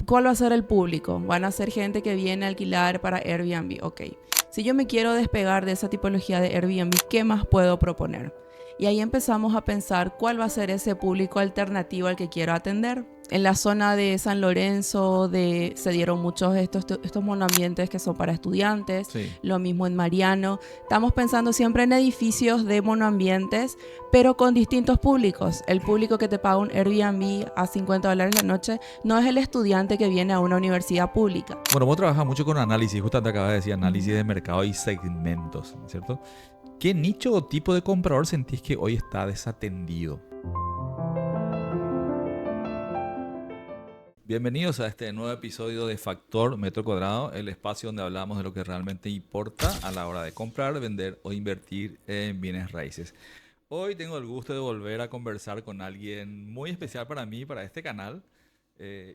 ¿Cuál va a ser el público? Van a ser gente que viene a alquilar para Airbnb. Ok. Si yo me quiero despegar de esa tipología de Airbnb, ¿qué más puedo proponer? Y ahí empezamos a pensar cuál va a ser ese público alternativo al que quiero atender. En la zona de San Lorenzo se dieron muchos estos monoambientes que son para estudiantes. Sí. Lo mismo en Mariano. Estamos pensando siempre en edificios de monoambientes, pero con distintos públicos. El público que te paga un Airbnb a $50 la noche no es el estudiante que viene a una universidad pública. Bueno, vos trabajas mucho con análisis, justo te acabas de decir análisis de mercado y segmentos, ¿cierto? ¿Qué nicho o tipo de comprador sentís que hoy está desatendido? Bienvenidos a este nuevo episodio de Factor Metro Cuadrado, el espacio donde hablamos de lo que realmente importa a la hora de comprar, vender o invertir en bienes raíces. Hoy tengo el gusto de volver a conversar con alguien muy especial para mí, para este canal,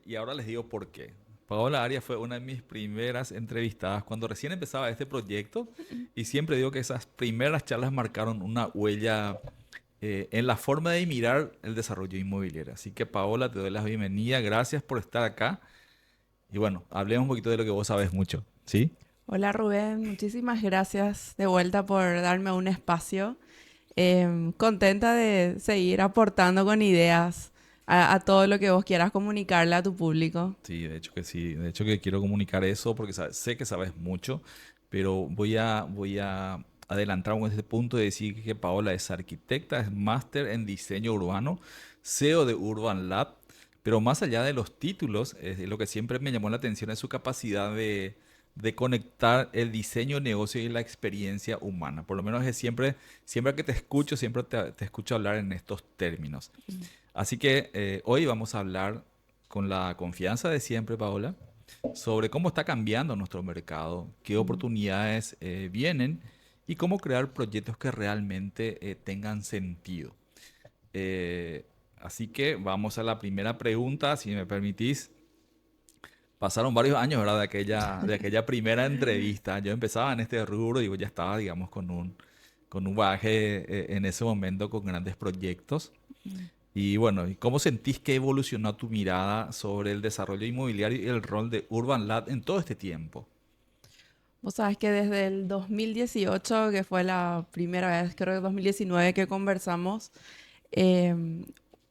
y ahora les digo por qué. Paola Arias fue una de mis primeras entrevistadas cuando recién empezaba este proyecto y siempre digo que esas primeras charlas marcaron una huella en la forma de mirar el desarrollo inmobiliario. Así que Paola, te doy la bienvenida, gracias por estar acá y bueno, hablemos un poquito de lo que vos sabes mucho, ¿sí? Hola Rubén, muchísimas gracias de vuelta por darme un espacio. Contenta de seguir aportando con ideas a todo lo que vos quieras comunicarle a tu público. Sí, de hecho que sí, de hecho que quiero comunicar eso porque sé que sabes mucho, pero voy a adelantar con este punto de decir que Paola es arquitecta, es máster en diseño urbano, CEO de Urban Lab, pero más allá de los títulos, lo que siempre me llamó la atención es su capacidad de conectar el diseño, negocio y la experiencia humana. Por lo menos es siempre que te escucho, siempre te escucho hablar en estos términos. Así que hoy vamos a hablar con la confianza de siempre, Paola, sobre cómo está cambiando nuestro mercado, qué oportunidades vienen y cómo crear proyectos que realmente tengan sentido. Eh, Así que vamos a la primera pregunta, si me permitís. Pasaron varios años, ¿verdad? De aquella primera entrevista. Yo empezaba en este rubro y ya estaba, digamos, con un bagaje en ese momento con grandes proyectos. Y bueno, ¿y cómo sentís que evolucionó tu mirada sobre el desarrollo inmobiliario y el rol de Urban Lab en todo este tiempo? Vos sabés que desde el 2018, que fue la primera vez, creo que 2019 que conversamos, eh,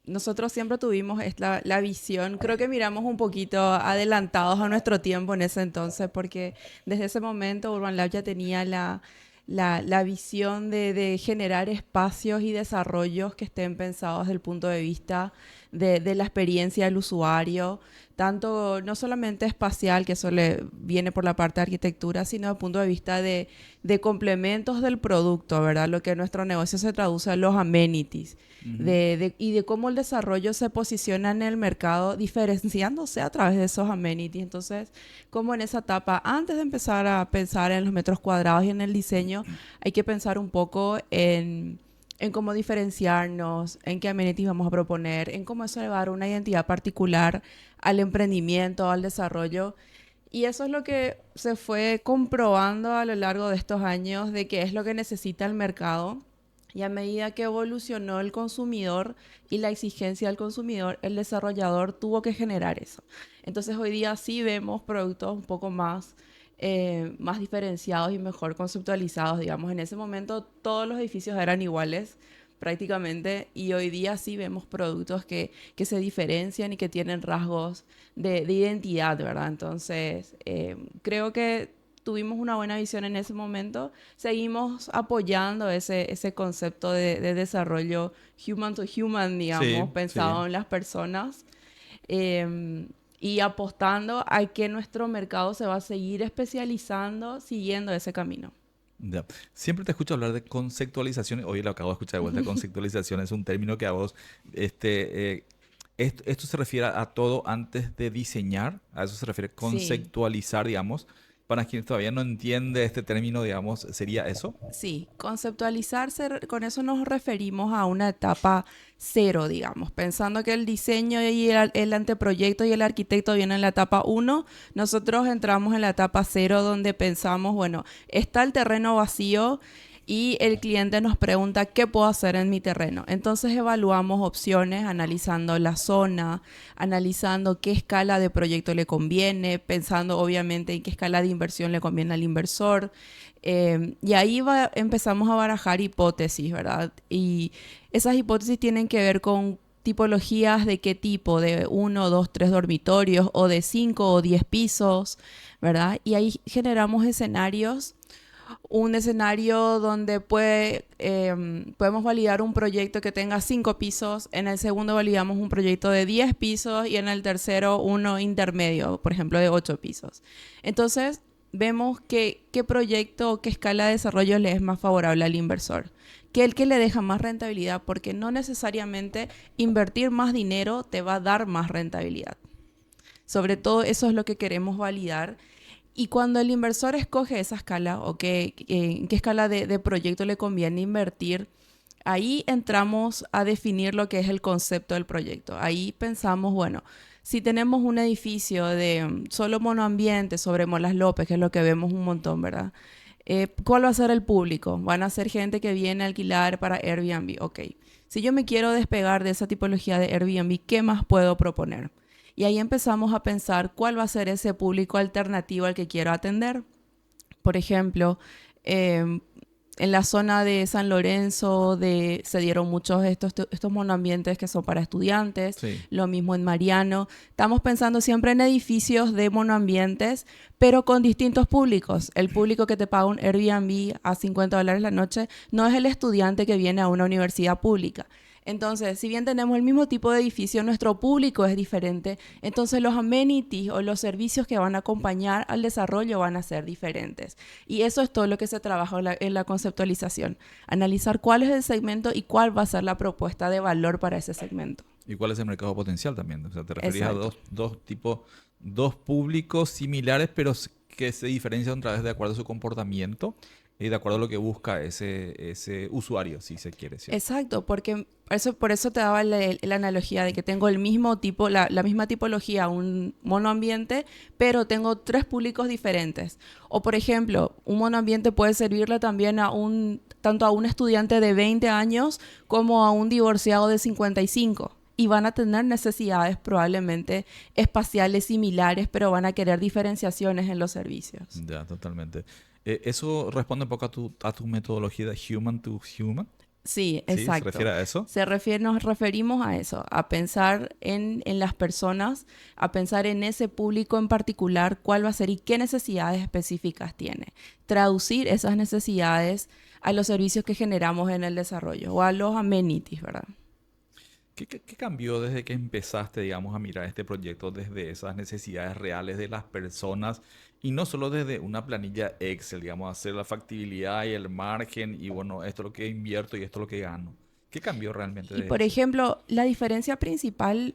nosotros siempre tuvimos la visión, creo que miramos un poquito adelantados a nuestro tiempo en ese entonces, porque desde ese momento Urban Lab ya tenía la visión de generar espacios y desarrollos que estén pensados desde el punto de vista de la experiencia del usuario, tanto no solamente espacial, que eso viene por la parte de arquitectura, sino desde el punto de vista de complementos del producto, ¿verdad? Lo que en nuestro negocio se traduce en los amenities, Ujú. y de cómo el desarrollo se posiciona en el mercado diferenciándose a través de esos amenities. Entonces, como en esa etapa, antes de empezar a pensar en los metros cuadrados y en el diseño, hay que pensar un poco en cómo diferenciarnos, en qué amenities vamos a proponer, en cómo eso le va a dar una identidad particular al emprendimiento, al desarrollo. Y eso es lo que se fue comprobando a lo largo de estos años de qué es lo que necesita el mercado. Y a medida que evolucionó el consumidor y la exigencia del consumidor, el desarrollador tuvo que generar eso. Entonces hoy día sí vemos productos un poco más diferenciados y mejor conceptualizados. Digamos, en ese momento todos los edificios eran iguales prácticamente, y hoy día sí vemos productos que se diferencian y que tienen rasgos de identidad, ¿verdad? Entonces, creo que tuvimos una buena visión en ese momento. Seguimos apoyando ese concepto de desarrollo human to human, digamos, Sí, sí. pensado en las personas. eh, y apostando a que nuestro mercado se va a seguir especializando siguiendo ese camino. Ya. Siempre te escucho hablar de conceptualización. Hoy lo acabo de escuchar de vuelta. Conceptualización es un término que a vos, esto se refiere a todo antes de diseñar. A eso se refiere Sí. conceptualizar, digamos. Para quien todavía no entiende este término, digamos, ¿sería eso? Sí, conceptualizarse, con eso nos referimos a una etapa cero, digamos, pensando que el diseño y el anteproyecto y el arquitecto vienen en la etapa uno. Nosotros entramos en la etapa cero donde pensamos, bueno, está el terreno vacío, y el cliente nos pregunta qué puedo hacer en mi terreno. Entonces evaluamos opciones analizando la zona, analizando qué escala de proyecto le conviene, pensando obviamente en qué escala de inversión le conviene al inversor. Y ahí empezamos a barajar hipótesis, ¿verdad? Y esas hipótesis tienen que ver con tipologías de qué tipo, de 1, 2, 3 dormitorios o de 5 o 10 pisos, ¿verdad? Y ahí generamos escenarios, un escenario donde podemos validar un proyecto que tenga 5 pisos, en el segundo validamos un proyecto de 10 pisos y en el tercero uno intermedio, por ejemplo, de 8 pisos. Entonces, vemos qué proyecto o qué escala de desarrollo le es más favorable al inversor, que el que le deja más rentabilidad, porque no necesariamente invertir más dinero te va a dar más rentabilidad. Sobre todo eso es lo que queremos validar. Y cuando el inversor escoge esa escala o en qué escala de proyecto le conviene invertir, ahí entramos a definir lo que es el concepto del proyecto. Ahí pensamos, bueno, si tenemos un edificio de solo monoambiente sobre Molas López, que es lo que vemos un montón, ¿verdad? ¿Cuál va a ser el público? ¿Van a ser gente que viene a alquilar para Airbnb? Ok. Si yo me quiero despegar de esa tipología de Airbnb, ¿qué más puedo proponer? Y ahí empezamos a pensar cuál va a ser ese público alternativo al que quiero atender. Por ejemplo, en la zona de San Lorenzo se dieron muchos estos monoambientes que son para estudiantes, Sí. lo mismo en Mariano. Estamos pensando siempre en edificios de monoambientes, pero con distintos públicos. El público que te paga un Airbnb a $50 la noche no es el estudiante que viene a una universidad pública. Entonces, si bien tenemos el mismo tipo de edificio, nuestro público es diferente. Entonces, los amenities o los servicios que van a acompañar al desarrollo van a ser diferentes. Y eso es todo lo que se trabaja en la conceptualización. Analizar cuál es el segmento y cuál va a ser la propuesta de valor para ese segmento. ¿Y cuál es el mercado potencial también? O sea, te referías a Exacto. dos públicos similares, pero que se diferencian otra vez de acuerdo a su comportamiento y de acuerdo a lo que busca ese usuario, si se quiere, ¿cierto? Exacto, porque por eso te daba la analogía de que tengo el mismo tipo, la misma tipología, un monoambiente, pero tengo 3 públicos diferentes. O por ejemplo, un monoambiente puede servirle también tanto a un estudiante de 20 años como a un divorciado de 55. Y van a tener necesidades probablemente espaciales similares, pero van a querer diferenciaciones en los servicios. Ya, totalmente. ¿Eso responde un poco a tu metodología de human to human? Sí, ¿Sí? ¿Se exacto. refiere a eso? Nos referimos a eso, a pensar en las personas, a pensar en ese público en particular, cuál va a ser y qué necesidades específicas tiene. Traducir esas necesidades a los servicios que generamos en el desarrollo o a los amenities, ¿verdad? ¿Qué cambió desde que empezaste, digamos, a mirar este proyecto desde esas necesidades reales de las personas y no solo desde una planilla Excel, digamos, hacer la factibilidad y el margen y bueno, esto es lo que invierto y esto es lo que gano? ¿Qué cambió realmente Y de por eso? ejemplo, la diferencia principal,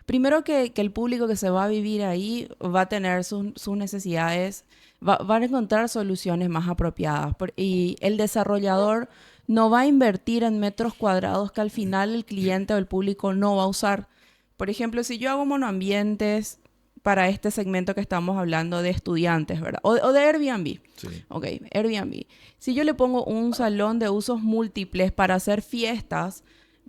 primero que el público que se va a vivir ahí va a tener sus necesidades, van a encontrar soluciones más apropiadas. Y el desarrollador no va a invertir en metros cuadrados que al final el cliente o el público no va a usar. Por ejemplo, si yo hago monoambientes para este segmento que estamos hablando de estudiantes, ¿verdad? O de Airbnb. Sí, Ok, Airbnb. Si yo le pongo un salón de usos múltiples para hacer fiestas,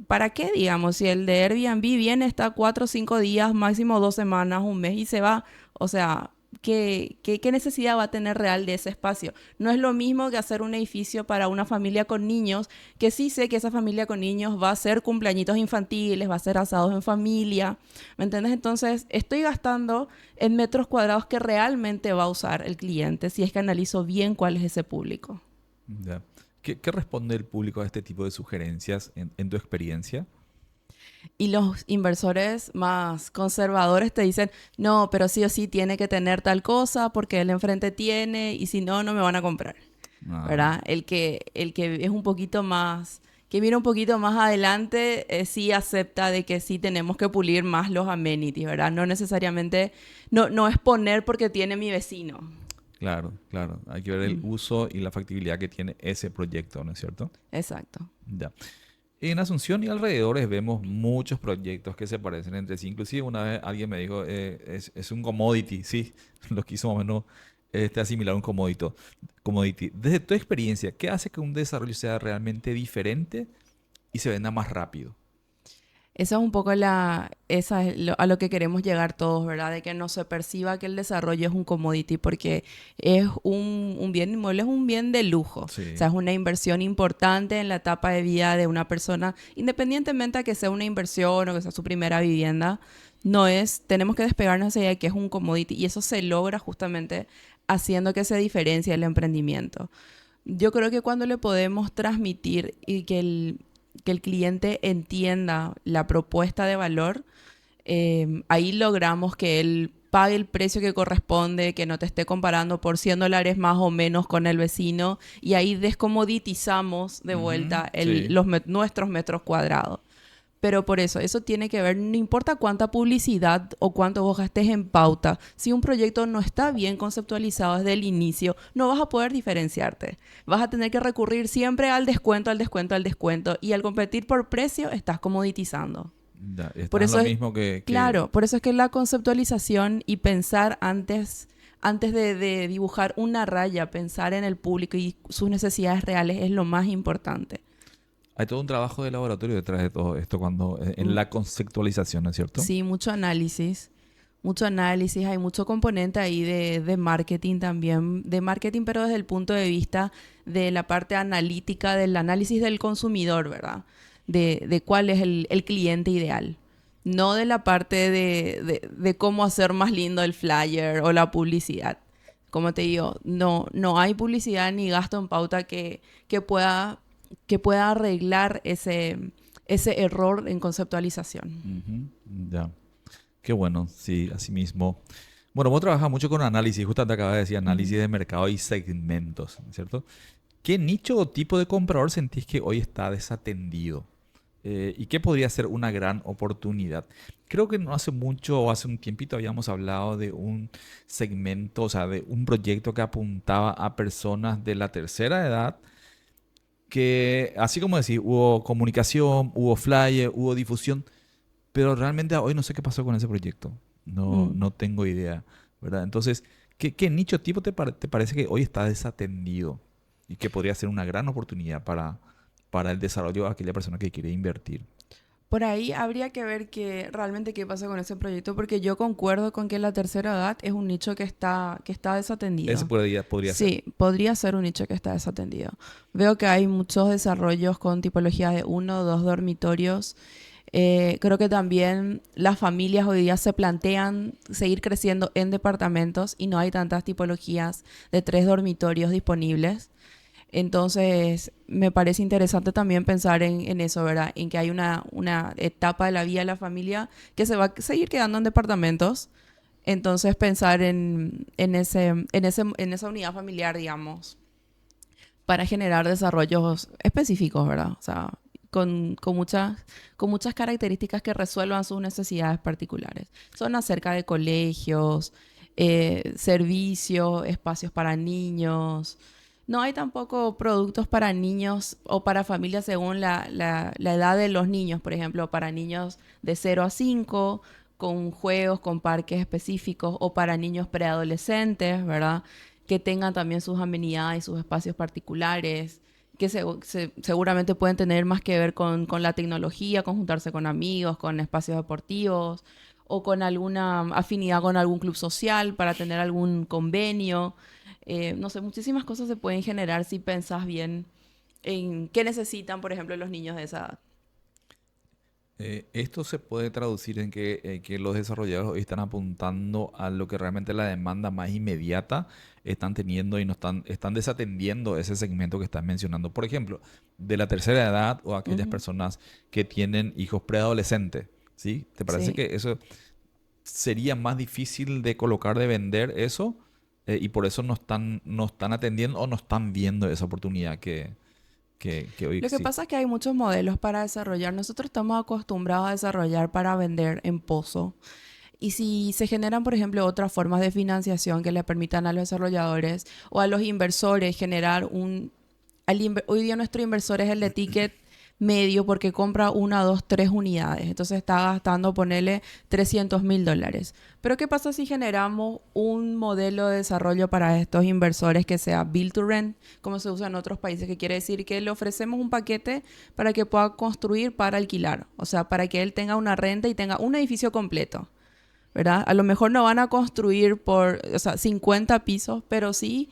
¿para qué, digamos? Si el de Airbnb viene, está 4 o 5 días, máximo 2 semanas, un mes y se va. O sea, ¿qué necesidad va a tener real de ese espacio? No es lo mismo que hacer un edificio para una familia con niños, que sí sé que esa familia con niños va a hacer cumpleañitos infantiles, va a hacer asados en familia, ¿me entiendes? Entonces, estoy gastando en metros cuadrados que realmente va a usar el cliente si es que analizo bien cuál es ese público. ya. ¿Qué responde el público a este tipo de sugerencias en tu experiencia? Y los inversores más conservadores te dicen, no, pero sí o sí tiene que tener tal cosa porque el enfrente tiene y si no, no me van a comprar, Ah, ¿verdad? El que es un poquito más, que mira un poquito más adelante, sí acepta de que sí tenemos que pulir más los amenities, ¿verdad? No necesariamente, no es poner porque tiene mi vecino. claro, claro. Hay que ver el Mm, uso y la factibilidad que tiene ese proyecto, ¿no es cierto? exacto. Ya. En Asunción y alrededores vemos muchos proyectos que se parecen entre sí. Inclusive una vez alguien me dijo, es un commodity, sí, lo quiso más o menos asimilar un commodity. Desde tu experiencia, ¿qué hace que un desarrollo sea realmente diferente y se venda más rápido? Esa es un poco a lo que queremos llegar todos, ¿verdad? De que no se perciba que el desarrollo es un commodity, porque es un bien inmueble, es un bien de lujo. O Sí. sea, es una inversión importante en la etapa de vida de una persona, independientemente de que sea una inversión o que sea su primera vivienda. Tenemos que despegarnos de que es un commodity y eso se logra justamente haciendo que se diferencie el emprendimiento. Yo creo que cuando le podemos transmitir y que el cliente entienda la propuesta de valor, ahí logramos que él pague el precio que corresponde, que no te esté comparando por $100 más o menos con el vecino, y ahí descomoditizamos de Ujú, vuelta sí. nuestros metros cuadrados. Pero por eso tiene que ver, no importa cuánta publicidad o cuánto vos gastes en pauta, si un proyecto no está bien conceptualizado desde el inicio, no vas a poder diferenciarte. Vas a tener que recurrir siempre al descuento, al descuento, al descuento, y al competir por precio estás comoditizando. Ya, Por estás en eso lo es, mismo que... claro, por eso es que la conceptualización y pensar antes de dibujar una raya, pensar en el público y sus necesidades reales es lo más importante. Hay todo un trabajo de laboratorio detrás de todo esto cuando en la conceptualización, ¿no es cierto? Sí, mucho análisis, hay mucho componente ahí de marketing también, de marketing, pero desde el punto de vista de la parte analítica, del análisis del consumidor, ¿verdad? De cuál es el cliente ideal. No de la parte de cómo hacer más lindo el flyer o la publicidad. Como te digo, no hay publicidad ni gasto en pauta que pueda, que pueda arreglar ese error en conceptualización. Ujú, ya. Qué bueno, sí, así mismo. Bueno, vos trabajás mucho con análisis, justamente acabas de decir Ujú. análisis de mercado y segmentos, ¿no es cierto? ¿Qué nicho o tipo de comprador sentís que hoy está desatendido? ¿Y qué podría ser una gran oportunidad? Creo que no hace mucho o hace un tiempito habíamos hablado de un segmento, o sea, de un proyecto que apuntaba a personas de la tercera edad, que así como decís, hubo comunicación, hubo flyer, hubo difusión, pero realmente hoy no sé qué pasó con ese proyecto. No, Mm. no tengo idea, ¿verdad? Entonces, ¿qué nicho tipo te parece que hoy está desatendido y que podría ser una gran oportunidad para el desarrollo de aquella persona que quiere invertir? Por ahí habría que ver realmente qué pasa con ese proyecto, porque yo concuerdo con que la tercera edad es un nicho que está Ese desatendido. podría ser. Sí, podría ser un nicho que está desatendido. Veo que hay muchos desarrollos con tipologías de uno o dos dormitorios. Creo que también las familias hoy día se plantean seguir creciendo en departamentos y no hay tantas tipologías de tres dormitorios disponibles. Entonces, me parece interesante también pensar en eso, ¿verdad? En que hay una etapa de la vida de la familia que se va a seguir quedando en departamentos. Entonces, pensar en esa unidad familiar, digamos, para generar desarrollos específicos, ¿verdad? O sea, con muchas características que resuelvan sus necesidades particulares. Son acerca de colegios, servicios, espacios para niños. No hay tampoco productos para niños o para familias según la edad de los niños, por ejemplo, para niños de 0 a 5, con juegos, con parques específicos, o para niños preadolescentes, ¿verdad? Que tengan también sus amenidades y sus espacios particulares, que seguramente pueden tener más que ver con la tecnología, con juntarse con amigos, con espacios deportivos, o con alguna afinidad con algún club social para tener algún convenio. No sé, muchísimas cosas se pueden generar si pensás bien en qué necesitan, por ejemplo, los niños de esa edad. Esto se puede traducir en que los desarrolladores hoy están apuntando a lo que realmente la demanda más inmediata están teniendo y no están desatendiendo ese segmento que están mencionando. Por ejemplo, de la tercera edad o aquellas Ujú. personas que tienen hijos preadolescentes, ¿sí? ¿Te parece Sí. que eso sería más difícil de colocar, de vender eso? Y por eso no están atendiendo o no están viendo esa oportunidad que hoy Lo que existe. pasa es que hay muchos modelos para desarrollar. Nosotros estamos acostumbrados a desarrollar para vender en pozo. Y si se generan, por ejemplo, otras formas de financiación que le permitan a los desarrolladores o a los inversores generar hoy día nuestro inversor es el de ticket medio porque compra una, dos, tres unidades. Entonces está gastando, ponele $300,000. Pero ¿qué pasa si generamos un modelo de desarrollo para estos inversores que sea build to rent, como se usa en otros países? Que quiere decir que le ofrecemos un paquete para que pueda construir para alquilar. O sea, para que él tenga una renta y tenga un edificio completo, ¿verdad? A lo mejor no van a construir por, o sea, 50 pisos, pero sí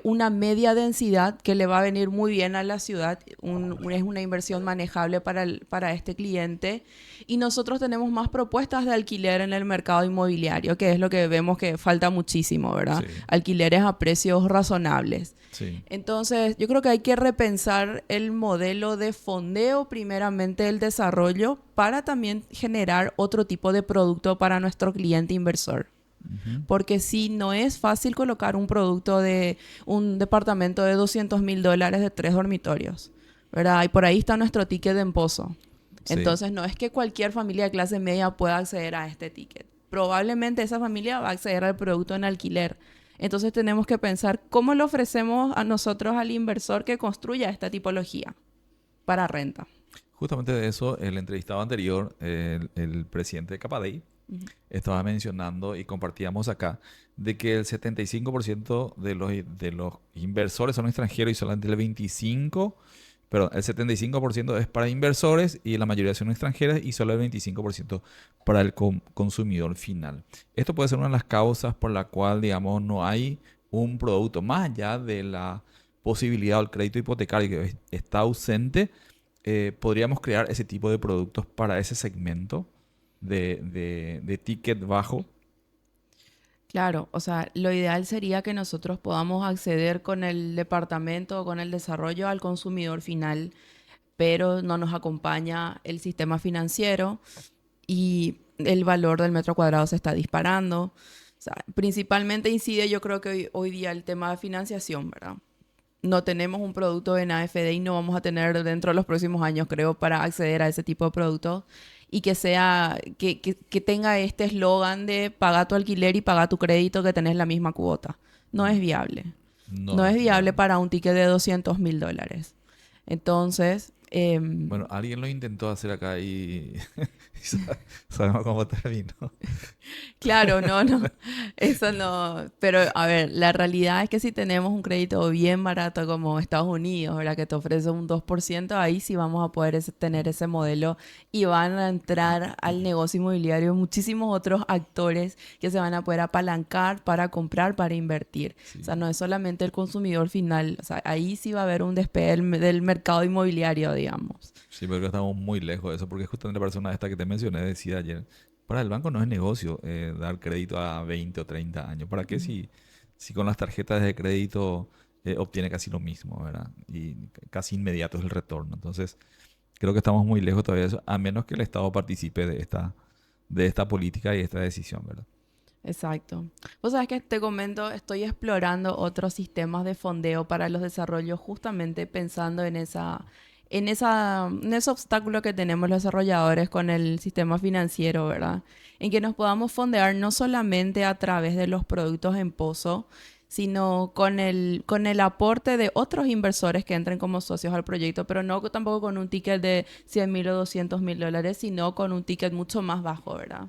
una media densidad que le va a venir muy bien a la ciudad. Es una inversión manejable para este cliente. Y nosotros tenemos más propuestas de alquiler en el mercado inmobiliario, que es lo que vemos que falta muchísimo, ¿verdad? Sí, Alquileres a precios razonables. sí. Entonces, yo creo que hay que repensar el modelo de fondeo, primeramente el desarrollo, para también generar otro tipo de producto para nuestro cliente inversor. Ujú. Porque sí, no es fácil colocar un producto de un departamento de $200,000 de 3 dormitorios, ¿verdad? Y por ahí está nuestro ticket en Pozo. Sí. Entonces, no es que cualquier familia de clase media pueda acceder a este ticket. Probablemente esa familia va a acceder al producto en alquiler. Entonces, tenemos que pensar cómo le ofrecemos a nosotros al inversor que construya esta tipología para renta. Justamente de eso, el entrevistado anterior, el presidente de Capadei, Ujú. estaba mencionando y compartíamos acá de que el 75% de los inversores son extranjeros y solamente el 25%, perdón, el 75% es para inversores y la mayoría son extranjeras y solo el 25% para el consumidor final. Esto puede ser una de las causas por la cual, digamos, no hay un producto más allá de la posibilidad del crédito hipotecario que está ausente. Podríamos crear ese tipo de productos para ese segmento de ticket bajo. Claro, o sea, lo ideal sería que nosotros podamos acceder con el departamento o con el desarrollo al consumidor final, pero no nos acompaña el sistema financiero y el valor del metro cuadrado se está disparando. O sea, principalmente incide, yo creo que hoy día el tema de financiación, ¿verdad? No tenemos un producto en AFD y no vamos a tener dentro de los próximos años, creo, para acceder a ese tipo de productos y que sea, que tenga este eslogan de paga tu alquiler y paga tu crédito que tenés la misma cuota. No es viable. No No es es viable viable. para un ticket de $200,000. Entonces, Bueno, alguien lo intentó hacer acá y sabemos cómo terminó. claro, no, no, eso no. Pero a ver, la realidad es que si tenemos un crédito bien barato como Estados Unidos, ¿verdad? Que te ofrece un 2%, ahí sí vamos a poder tener ese modelo y van a entrar al negocio inmobiliario muchísimos otros actores que se van a poder apalancar para comprar, para invertir. O Sí, sea, no es solamente el consumidor final, o sea, ahí sí va a haber un despegue del mercado inmobiliario, digamos. sí, pero estamos muy lejos de eso, porque justamente la persona esta que te mencioné decía ayer, para el banco no es negocio dar crédito a 20 o 30 años. ¿Para qué si con las tarjetas de crédito obtiene casi lo mismo, ¿verdad? Y casi inmediato es el retorno. Entonces, creo que estamos muy lejos todavía de eso, a menos que el Estado participe de esta política y esta decisión, ¿verdad? Exacto. Vos sabés que te comento, estoy explorando otros sistemas de fondeo para los desarrollos, justamente pensando en ese obstáculo que tenemos los desarrolladores con el sistema financiero, ¿verdad? En que nos podamos fondear no solamente a través de los productos en pozo, sino con el aporte de otros inversores que entren como socios al proyecto, pero no tampoco con un ticket de $100,000 o $200,000, sino con un ticket mucho más bajo, ¿verdad?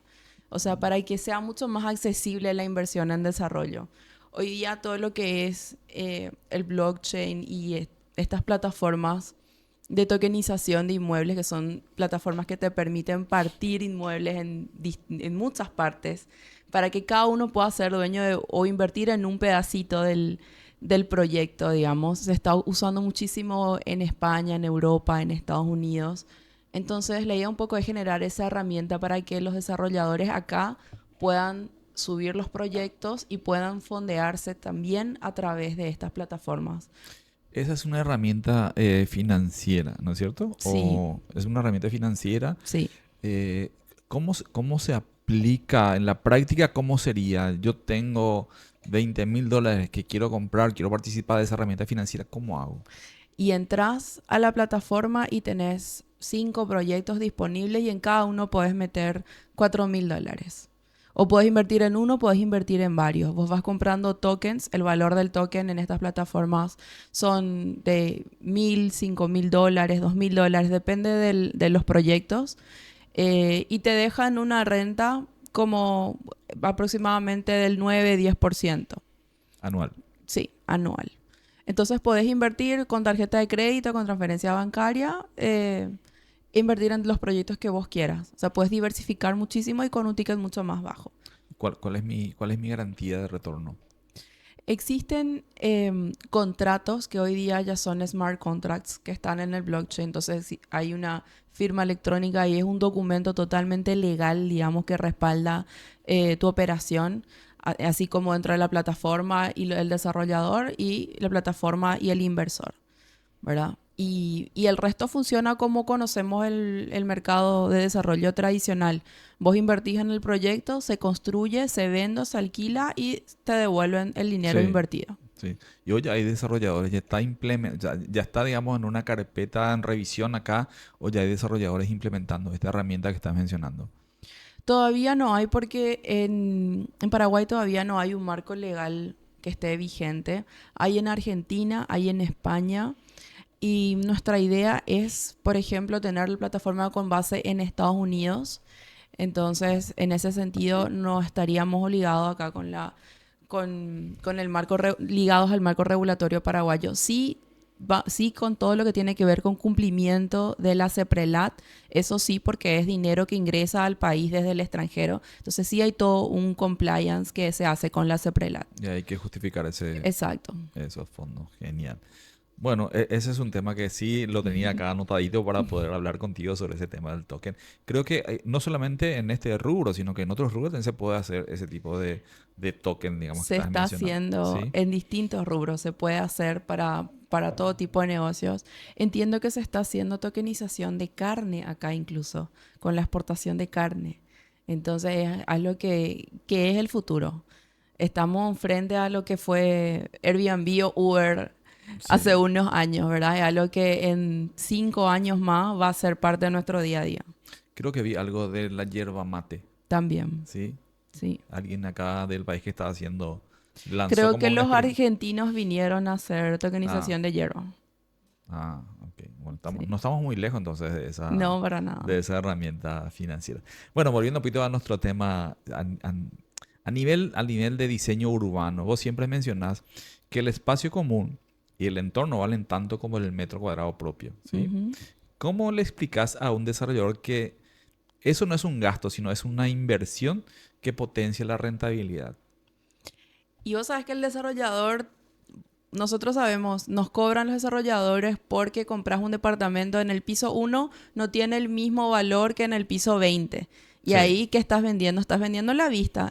O sea, para que sea mucho más accesible la inversión en desarrollo. Hoy día todo lo que es el blockchain y estas plataformas de tokenización de inmuebles, que son plataformas que te permiten partir inmuebles en muchas partes, para que cada uno pueda ser dueño o invertir en un pedacito del proyecto, digamos. Se está usando muchísimo en España, en Europa, en Estados Unidos. Entonces, la idea un poco es generar esa herramienta para que los desarrolladores acá puedan subir los proyectos y puedan fondearse también a través de estas plataformas. Esa es una herramienta financiera, ¿no es cierto? Sí, O es una herramienta financiera. sí. eh, ¿Cómo se aplica en la práctica? ¿Cómo sería? Yo tengo $20,000 que quiero comprar, quiero participar de esa herramienta financiera. ¿Cómo hago? Y entras a la plataforma y tenés 5 proyectos disponibles y en cada uno podés meter $4,000 O puedes invertir en uno, puedes invertir en varios. Vos vas comprando tokens, el valor del token en estas plataformas son de $1,000, $5,000, $2,000, depende de los proyectos. Y te dejan una renta como aproximadamente del 9-10%. Anual. Sí, anual. Entonces podés invertir con tarjeta de crédito, con transferencia bancaria, invertir en los proyectos que vos quieras. O sea, puedes diversificar muchísimo y con un ticket mucho más bajo. ¿Cuál es mi garantía de retorno? Existen contratos que hoy día ya son smart contracts que están en el blockchain. Entonces hay una firma electrónica y es un documento totalmente legal, digamos, que respalda tu operación, así como dentro de la plataforma y el desarrollador y la plataforma y el inversor, ¿verdad? Y el resto funciona como conocemos el mercado de desarrollo tradicional. Vos invertís en el proyecto, se construye, se vende, se alquila y te devuelven el dinero Sí, invertido. sí. Y hoy ya hay desarrolladores, ya está, digamos, en una carpeta en revisión acá, o ya hay desarrolladores implementando esta herramienta que estás mencionando. Todavía no hay porque en Paraguay todavía no hay un marco legal que esté vigente. Hay en Argentina, hay en España. Y nuestra idea es, por ejemplo, tener la plataforma con base en Estados Unidos. Entonces, en ese sentido, no estaríamos obligados acá con el marco ligados al marco regulatorio paraguayo. Sí, sí, con todo lo que tiene que ver con cumplimiento de la CEPRELAT, eso sí, porque es dinero que ingresa al país desde el extranjero. Entonces, sí hay todo un compliance que se hace con la CEPRELAT. Y hay que justificar Exacto. esos fondos. Genial. Bueno, ese es un tema que sí lo tenía acá anotadito para poder hablar contigo sobre ese tema del token. Creo que no solamente en este rubro, sino que en otros rubros también se puede hacer ese tipo de token, digamos, que Se estás está mencionando. haciendo ¿Sí? en distintos rubros, se puede hacer para todo tipo de negocios. Entiendo que se está haciendo tokenización de carne acá incluso, con la exportación de carne. Entonces es algo que es el futuro. Estamos frente a lo que fue Airbnb o Uber hace Sí. unos años, ¿verdad? Es algo que en 5 años más va a ser parte de nuestro día a día. Creo que vi algo de la yerba mate, También, ¿sí? sí. Alguien acá del país que estaba lanzó Creo como que un los experimento. argentinos vinieron a hacer Ah, tokenización de hierro. ok. Bueno, Sí. no estamos muy lejos entonces No, para de nada. esa herramienta financiera. Bueno, volviendo un poquito a nuestro tema, al nivel de diseño urbano, vos siempre mencionás que el espacio común y el entorno valen tanto como el metro cuadrado propio, ¿sí? Ujú. ¿Cómo le explicas a un desarrollador que eso no es un gasto, sino es una inversión que potencia la rentabilidad? Y vos sabes que el desarrollador, nosotros sabemos, nos cobran los desarrolladores porque compras un departamento en el piso 1, no tiene el mismo valor que en el piso 20. Y Sí. ahí, ¿qué estás vendiendo? Estás vendiendo la vista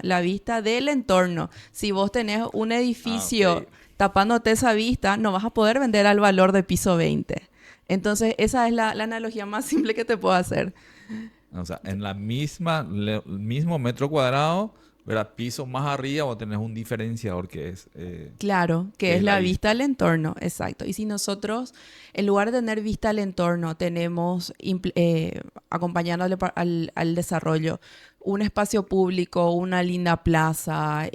del entorno. Si vos tenés un Ah, ok. edificio tapándote esa vista, no vas a poder vender al valor de piso 20. Entonces, esa es la analogía más simple que te puedo hacer. O sea, en el mismo metro cuadrado, ¿verdad? Piso más arriba, vos tenés un diferenciador Claro, que que es es la la vista vista. al entorno, exacto. Y si nosotros, en lugar de tener vista al entorno, tenemos, acompañando al desarrollo, un espacio público, una linda plaza,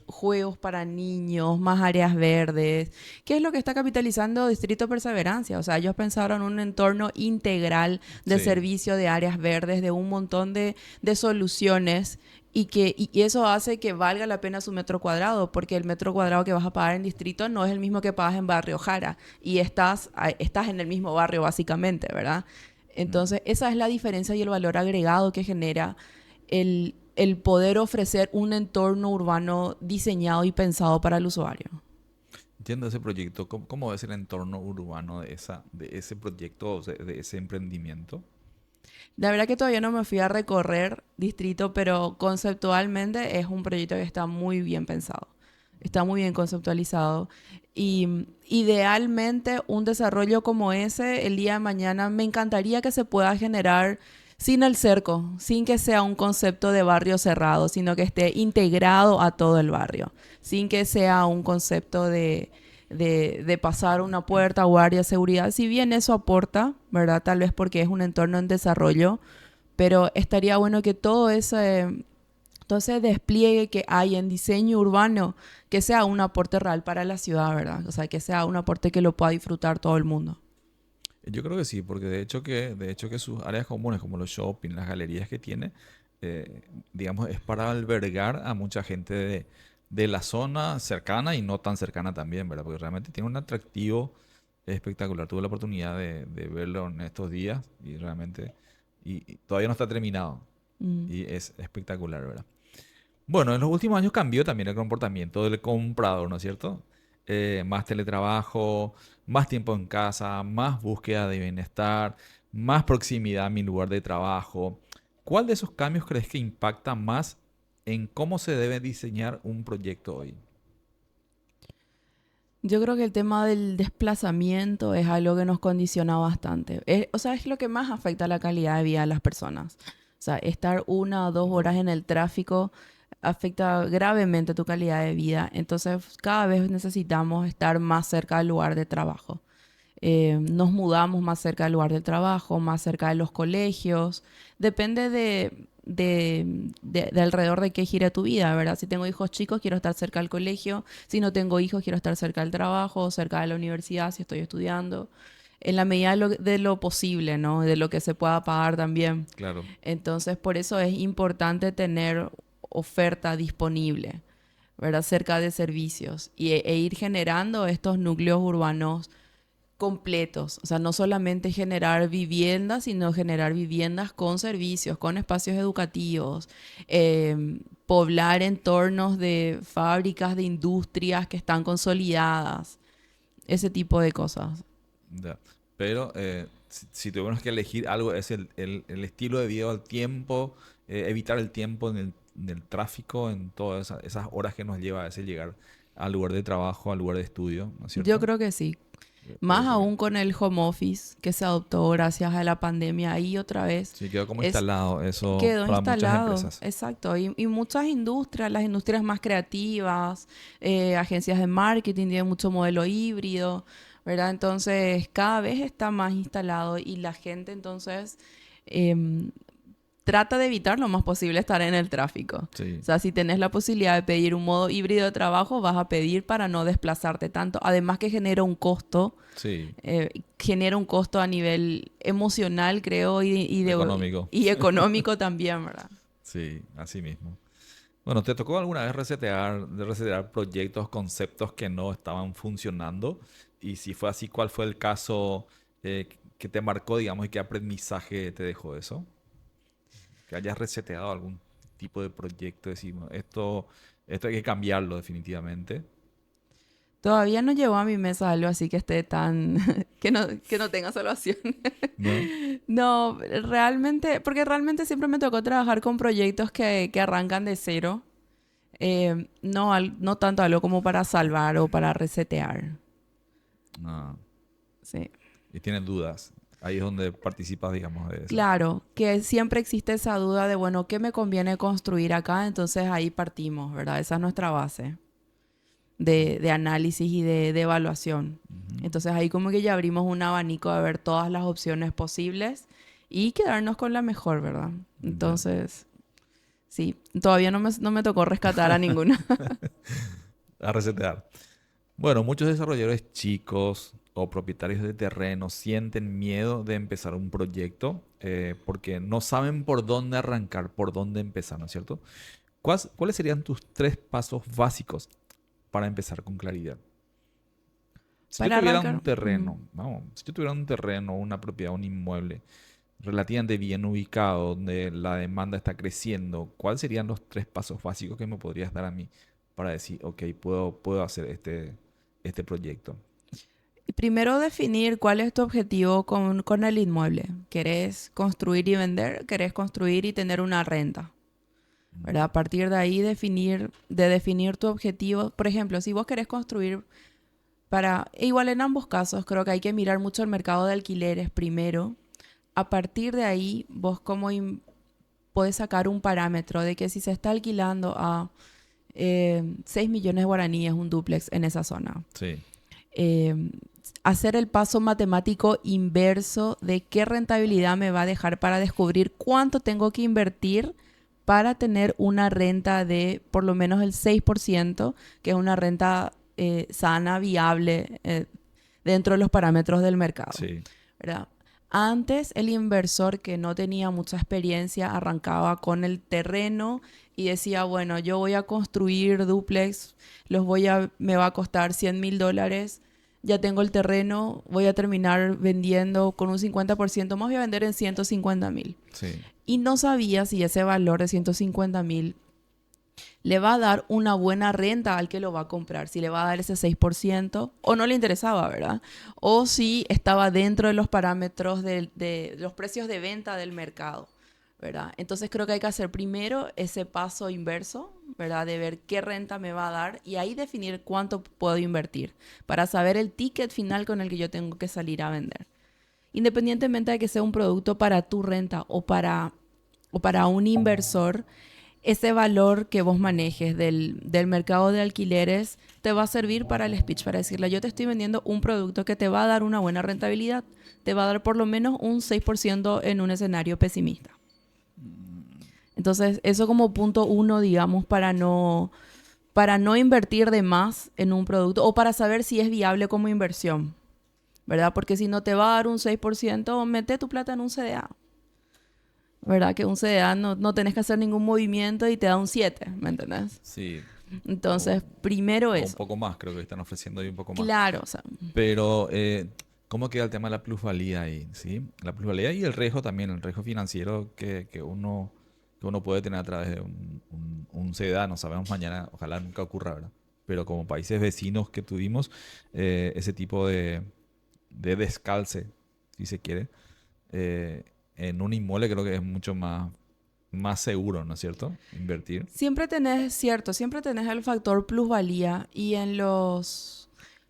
juegos para niños, más áreas verdes, ¿qué es lo que está capitalizando Distrito Perseverancia? O sea, ellos pensaron un entorno integral de Sí. servicio, de áreas verdes, de un montón de soluciones y eso hace que valga la pena su metro cuadrado, porque el metro cuadrado que vas a pagar en distrito no es el mismo que pagas en Barrio Jara. Y estás en el mismo barrio, básicamente, ¿verdad? Mm. Entonces, esa es la diferencia y el valor agregado que genera el poder ofrecer un entorno urbano diseñado y pensado para el usuario. Entiendo ese proyecto. ¿Cómo es el entorno urbano de ese proyecto, o sea, de ese emprendimiento? La verdad que todavía no me fui a recorrer distrito, pero conceptualmente es un proyecto que está muy bien pensado. Está muy bien conceptualizado. Y idealmente un desarrollo como ese, el día de mañana, me encantaría que se pueda generar sin el cerco, sin que sea un concepto de barrio cerrado, sino que esté integrado a todo el barrio, sin que sea un concepto de pasar una puerta, guardia, seguridad. Si bien eso aporta, ¿verdad? Tal vez porque es un entorno en desarrollo, pero estaría bueno que Entonces, despliegue que hay en diseño urbano, que sea un aporte real para la ciudad, ¿verdad? O sea, que sea un aporte que lo pueda disfrutar todo el mundo. Yo creo que sí, porque de hecho que sus áreas comunes, como los shopping, las galerías que tiene, eh, digamos, es para albergar a mucha gente de la zona cercana y no tan cercana también, ¿verdad? Porque realmente tiene un atractivo espectacular. Tuve la oportunidad de verlo en estos días y realmente, y todavía no está terminado Mm. y es espectacular, ¿verdad? Bueno, en los últimos años cambió también el comportamiento del comprador, ¿no es cierto? Más teletrabajo, más tiempo en casa, más búsqueda de bienestar, más proximidad a mi lugar de trabajo. ¿Cuál de esos cambios crees que impacta más en cómo se debe diseñar un proyecto hoy? Yo creo que el tema del desplazamiento es algo que nos condiciona bastante. O sea, es lo que más afecta a la calidad de vida de las personas. O sea, estar 1 o 2 horas en el tráfico afecta gravemente tu calidad de vida. Entonces, cada vez necesitamos estar más cerca del lugar de trabajo. Nos mudamos más cerca del lugar del trabajo, más cerca de los colegios. Depende de alrededor de qué gira tu vida, ¿verdad? Si tengo hijos chicos, quiero estar cerca del colegio. Si no tengo hijos, quiero estar cerca del trabajo, cerca de la universidad, si estoy estudiando. En la medida de lo posible, ¿no? De lo que se pueda pagar también. Claro, Entonces, por eso es importante tener oferta disponible, ¿verdad? Cerca de servicios e ir generando estos núcleos urbanos completos. O sea, no solamente generar viviendas, sino generar viviendas con servicios, con espacios educativos, poblar entornos de fábricas, de industrias que están consolidadas, ese tipo de cosas. ya. Pero si tuviéramos que elegir algo, es el estilo de vida, el tiempo, evitar el tiempo en el tráfico, en todas esas horas que nos lleva a veces llegar al lugar de trabajo, al lugar de estudio, ¿no es Yo cierto? creo que sí. Más Parece que aún con el home office que se adoptó gracias a la pandemia, ahí otra vez sí, quedó como es instalado eso quedó para muchas instalado, empresas. exacto. Y muchas industrias, las industrias más creativas, agencias de marketing tienen mucho modelo híbrido, ¿verdad? Entonces, cada vez está más instalado y la gente entonces em, trata de evitar lo más posible estar en el tráfico. O Sí, sea, si tenés la posibilidad de pedir un modo híbrido de trabajo, vas a pedir para no desplazarte tanto. Además que sí, genera un costo a nivel emocional, creo, económico. y económico también, ¿verdad? Sí, así mismo. Bueno, ¿te tocó alguna vez resetear proyectos, conceptos que no estaban funcionando? Y si fue así, ¿cuál fue el caso que te marcó, digamos, y qué aprendizaje te dejó eso? Que hayas reseteado algún tipo de proyecto, decimos, esto hay que cambiarlo definitivamente. Todavía no llegó a mi mesa algo así que esté tan... que no tenga salvación. ¿No? No, realmente... Porque realmente siempre me tocó trabajar con proyectos que arrancan de cero. No, no tanto algo como para salvar o para resetear. Ah, Sí. y tienen dudas. Ahí es donde participas, digamos, de eso. Claro, que siempre existe esa duda de, bueno, ¿qué me conviene construir acá? Entonces ahí partimos, ¿verdad? Esa es nuestra base de análisis y de evaluación. Ujú. Entonces ahí como que ya abrimos un abanico de ver todas las opciones posibles y quedarnos con la mejor, ¿verdad? Ya. Entonces, sí, todavía no me tocó rescatar a ninguna. A resetear. Bueno, muchos desarrolladores chicos o propietarios de terrenos sienten miedo de empezar un proyecto porque no saben por dónde arrancar, por dónde empezar, ¿no es cierto? ¿Cuáles serían tus 3 pasos básicos para empezar con claridad? Si yo Para tuviera arrancar, un terreno, vamos, si yo tuviera un terreno, una propiedad, un inmueble relativamente bien ubicado, donde la demanda está creciendo, ¿cuáles serían los 3 pasos básicos que me podrías dar a mí para decir, ok, puedo hacer este proyecto? primero definir cuál es tu objetivo con el inmueble. ¿Querés construir y vender? ¿Querés construir y tener una renta? ¿Verdad? A partir de ahí definir tu objetivo. Por ejemplo, si vos querés construir igual en ambos casos, creo que hay que mirar mucho el mercado de alquileres primero. A partir de ahí, vos podés sacar un parámetro de que si se está alquilando a 6 millones de guaraníes un dúplex en esa zona. Sí, eh, Hacer el paso matemático inverso de qué rentabilidad me va a dejar para descubrir cuánto tengo que invertir para tener una renta de por lo menos el 6%, que es una renta sana, viable, dentro de los parámetros del mercado, Sí, ¿verdad? Antes, el inversor que no tenía mucha experiencia arrancaba con el terreno y decía, bueno, yo voy a construir dúplex, me va a costar $100,000, ya tengo el terreno, voy a terminar vendiendo con un 50% más, voy a vender en 150,000. sí. Y no sabía si ese valor de 150,000 le va a dar una buena renta al que lo va a comprar, si le va a dar ese 6% o no le interesaba, ¿verdad? O si estaba dentro de los parámetros de los precios de venta del mercado, ¿verdad? Entonces creo que hay que hacer primero ese paso inverso, ¿verdad? De ver qué renta me va a dar y ahí definir cuánto puedo invertir para saber el ticket final con el que yo tengo que salir a vender. Independientemente de que sea un producto para tu renta o para un inversor, ese valor que vos manejes del mercado de alquileres te va a servir para el speech, para decirle, yo te estoy vendiendo un producto que te va a dar una buena rentabilidad, te va a dar por lo menos un 6% en un escenario pesimista. Entonces, eso como punto uno, digamos, para no invertir de más en un producto o para saber si es viable como inversión, ¿verdad? Porque si no te va a dar un 6%, mete tu plata en un CDA. ¿Verdad? Que un CDA no tenés que hacer ningún movimiento y te da un 7, ¿me entendés? Sí. Entonces, O, primero o un eso. poco más, creo que están ofreciendo ahí un poco más. Claro, o sea, Pero, ¿cómo queda el tema de la plusvalía ahí? ¿Sí? La plusvalía y el riesgo también, el riesgo financiero que uno puede tener a través de un CDA, no sabemos mañana, ojalá nunca ocurra, ¿verdad? Pero como países vecinos que tuvimos, ese tipo de descalce, si se quiere, eh, en un inmueble creo que es mucho más seguro, ¿no es cierto? Invertir. siempre tenés el factor plusvalía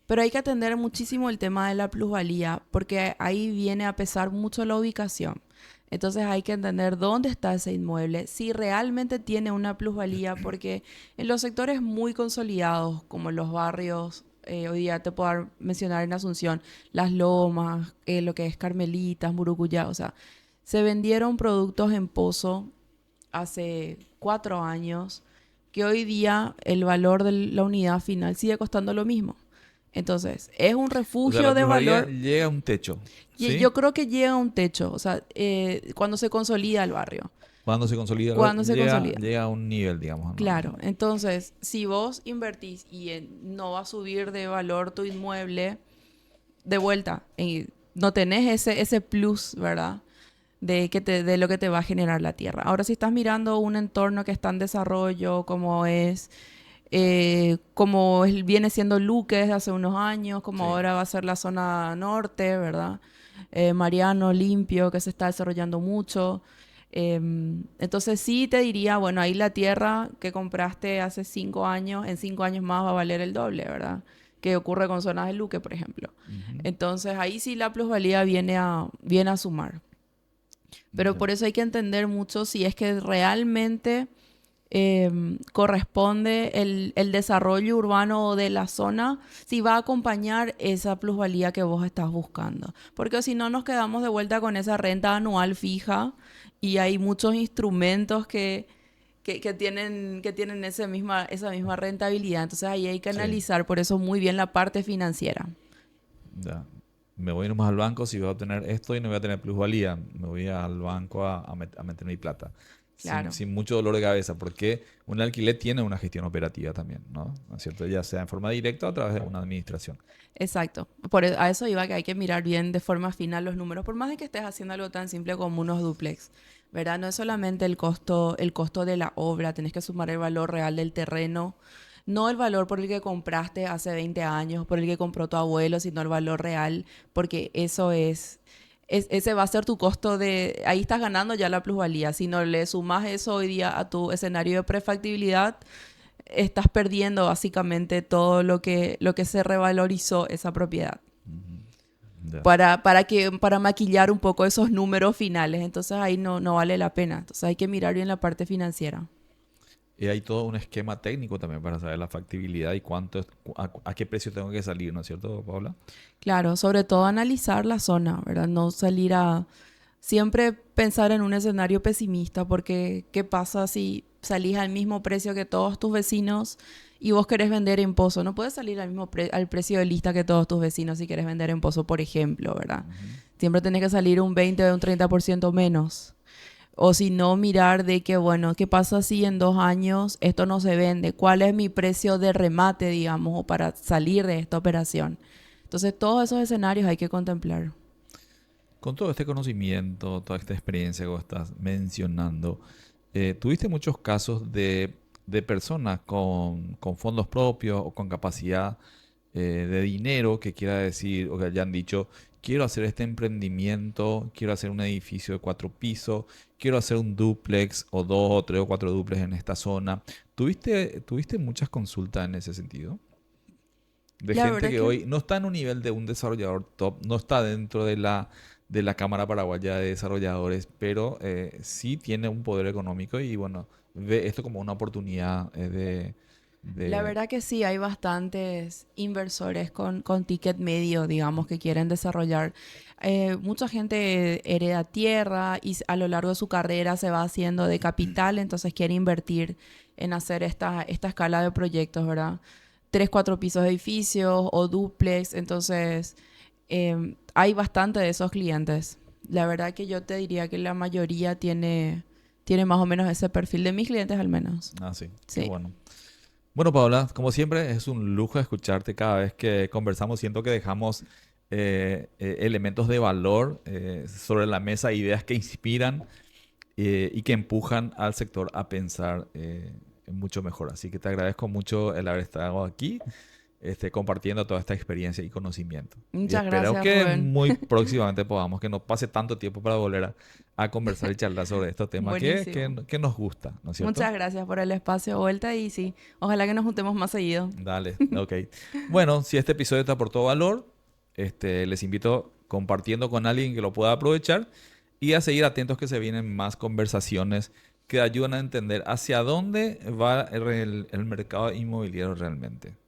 pero hay que atender muchísimo el tema de la plusvalía porque ahí viene a pesar mucho la ubicación. Entonces hay que entender dónde está ese inmueble, si realmente tiene una plusvalía, porque en los sectores muy consolidados, como los barrios, hoy día te puedo mencionar en Asunción, Las Lomas, lo que es Carmelitas, Murucuyá, o sea, se vendieron productos en Pozo hace 4 años, que hoy día el valor de la unidad final sigue costando lo mismo. Entonces, es un O sea, refugio la de plusvalía valor llega a un techo, y ¿sí? yo creo que llega a un techo, o sea, cuando se consolida el barrio, Cuando se consolida, cuando se llega, consolida. llega a un nivel, digamos, Claro, entonces, si vos invertís y no va a subir de valor tu inmueble, de vuelta, no tenés ese plus, ¿verdad? De lo que te va a generar la tierra. Ahora, si estás mirando un entorno que está en desarrollo, viene siendo Luque desde hace unos años, como Sí. ahora va a ser la zona norte, ¿verdad? Mariano, Limpio, que se está desarrollando mucho. Entonces sí te diría, bueno, ahí la tierra que compraste hace 5 años, en 5 años más va a valer el doble, ¿verdad? Que ocurre con zonas de Luque, por ejemplo. Ujú. Entonces ahí sí la plusvalía viene a sumar. Pero Ya. por eso hay que entender mucho si es que realmente corresponde el desarrollo urbano de la zona, si va a acompañar esa plusvalía que vos estás buscando. Porque si no nos quedamos de vuelta con esa renta anual fija y hay muchos instrumentos que tienen esa misma rentabilidad. Entonces ahí hay que Sí, analizar por eso muy bien la parte financiera. ya. Me voy nomás al banco si voy a obtener esto y no voy a tener plusvalía. Me voy al banco a meter mi plata. Sin, Claro. sin mucho dolor de cabeza, porque un alquiler tiene una gestión operativa también, ¿no? ¿No es cierto? Ya sea en forma directa o a través de una administración. Exacto. A eso iba que hay que mirar bien de forma fina los números, por más de que estés haciendo algo tan simple como unos duplex, ¿verdad? No es solamente el costo de la obra, tenés que sumar el valor real del terreno, no el valor por el que compraste hace 20 años, por el que compró tu abuelo, sino el valor real, porque ese va a ser tu costo ahí estás ganando ya la plusvalía. Si no le sumas eso hoy día a tu escenario de prefactibilidad, estás perdiendo básicamente todo lo que se revalorizó esa propiedad Ya. para maquillar un poco esos números finales. Entonces ahí no vale la pena. Entonces hay que mirar bien la parte financiera. Y hay todo un esquema técnico también para saber la factibilidad y a qué precio tengo que salir, ¿no es cierto, Paula? Claro, sobre todo analizar la zona, ¿verdad? No salir siempre pensar en un escenario pesimista, porque ¿qué pasa si salís al mismo precio que todos tus vecinos y vos querés vender en Pozo? No puedes salir al precio de lista que todos tus vecinos si querés vender en Pozo, por ejemplo, ¿verdad? Ujú. Siempre tenés que salir un 20 o un 30% menos. O si no, mirar de que, bueno, ¿qué pasa si en 2 años esto no se vende? ¿Cuál es mi precio de remate, digamos, o para salir de esta operación? Entonces, todos esos escenarios hay que contemplar. Con todo este conocimiento, toda esta experiencia que vos estás mencionando, ¿tuviste muchos casos de personas con fondos propios o con capacidad de dinero que quiera decir o que hayan dicho, quiero hacer este emprendimiento, quiero hacer un edificio de 4 pisos, quiero hacer un dúplex o 2 o 3 o 4 dúplex en esta zona? ¿Tuviste muchas consultas en ese sentido? De La gente verdad que que hoy no está en un nivel de un desarrollador top, no está dentro de la Cámara Paraguaya de Desarrolladores, pero sí tiene un poder económico y bueno, ve esto como una oportunidad La de... verdad que sí, hay bastantes inversores con ticket medio, digamos, que quieren desarrollar. Mucha gente hereda tierra y a lo largo de su carrera se va haciendo de capital, entonces quiere invertir en hacer esta escala de proyectos, ¿verdad? 3, 4 pisos de edificios o dúplex, entonces hay bastante de esos clientes. La verdad que yo te diría que la mayoría tiene más o menos ese perfil de mis clientes al menos. Ah, sí, qué Sí. bueno. Bueno, Paola, como siempre, es un lujo escucharte cada vez que conversamos. Siento que dejamos elementos de valor sobre la mesa, ideas que inspiran y que empujan al sector a pensar mucho mejor. Así que te agradezco mucho el haber estado aquí, compartiendo toda esta experiencia y conocimiento. Y Muchas espero gracias, que Rubén. muy próximamente podamos, que no pase tanto tiempo para volver a conversar y charlar sobre estos temas que, Buenísimo. que, que nos gusta, ¿no es cierto? Muchas gracias por el espacio de vuelta y sí, ojalá que nos juntemos más seguido. Dale, ok. Bueno, si este episodio te aportó valor, les invito compartiendo con alguien que lo pueda aprovechar y a seguir atentos que se vienen más conversaciones que ayudan a entender hacia dónde va el mercado inmobiliario realmente.